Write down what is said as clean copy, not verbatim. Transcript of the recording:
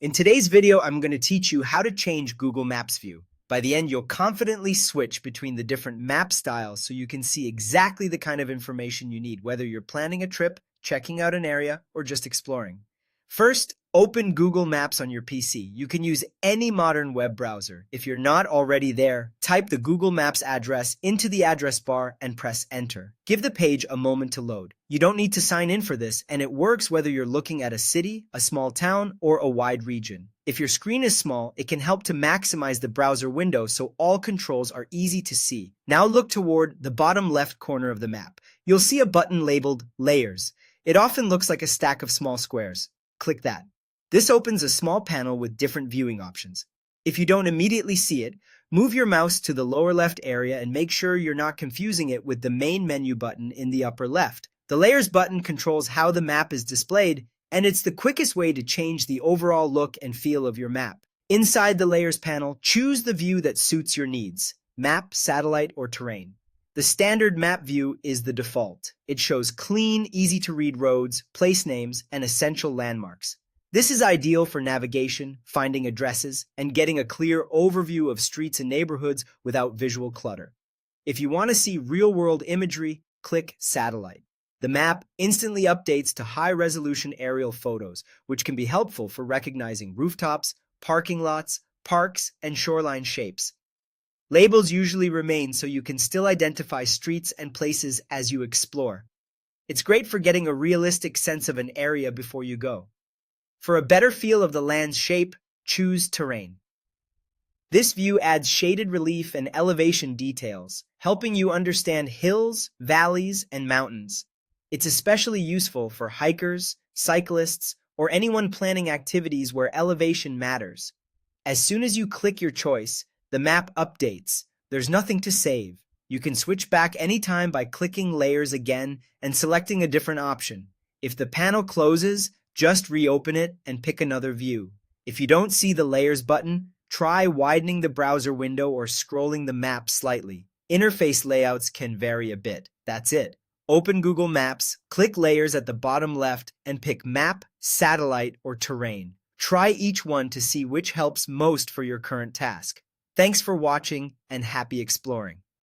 In today's video, I'm going to teach you how to change Google Maps view. By the end, you'll confidently switch between the different map styles so you can see exactly the kind of information you need, whether you're planning a trip, checking out an area, or just exploring. First, open Google Maps on your PC. You can use any modern web browser. If you're not already there, type the Google Maps address into the address bar and press enter. Give the page a moment to load. You don't need to sign in for this, and it works whether you're looking at a city, a small town, or a wide region. If your screen is small, it can help to maximize the browser window so all controls are easy to see. Now look toward the bottom left corner of the map. You'll see a button labeled Layers. It often looks like a stack of small squares. Click that. This opens a small panel with different viewing options. If you don't immediately see it, move your mouse to the lower left area and make sure you're not confusing it with the main menu button in the upper left. The Layers button controls how the map is displayed, and it's the quickest way to change the overall look and feel of your map. Inside the Layers panel, choose the view that suits your needs: map, satellite, or terrain. The standard map view is the default. It shows clean, easy-to-read roads, place names, and essential landmarks. This is ideal for navigation, finding addresses, and getting a clear overview of streets and neighborhoods without visual clutter. If you want to see real-world imagery, click Satellite. The map instantly updates to high-resolution aerial photos, which can be helpful for recognizing rooftops, parking lots, parks, and shoreline shapes. Labels usually remain so you can still identify streets and places as you explore. It's great for getting a realistic sense of an area before you go. For a better feel of the land's shape, choose Terrain. This view adds shaded relief and elevation details, helping you understand hills, valleys, and mountains. It's especially useful for hikers, cyclists, or anyone planning activities where elevation matters. As soon as you click your choice, the map updates. There's nothing to save. You can switch back anytime by clicking Layers again and selecting a different option. If the panel closes, just reopen it and pick another view. If you don't see the Layers button, try widening the browser window or scrolling the map slightly. Interface layouts can vary a bit. That's it. Open Google Maps, click Layers at the bottom left, and pick Map, Satellite, or Terrain. Try each one to see which helps most for your current task. Thanks for watching and happy exploring.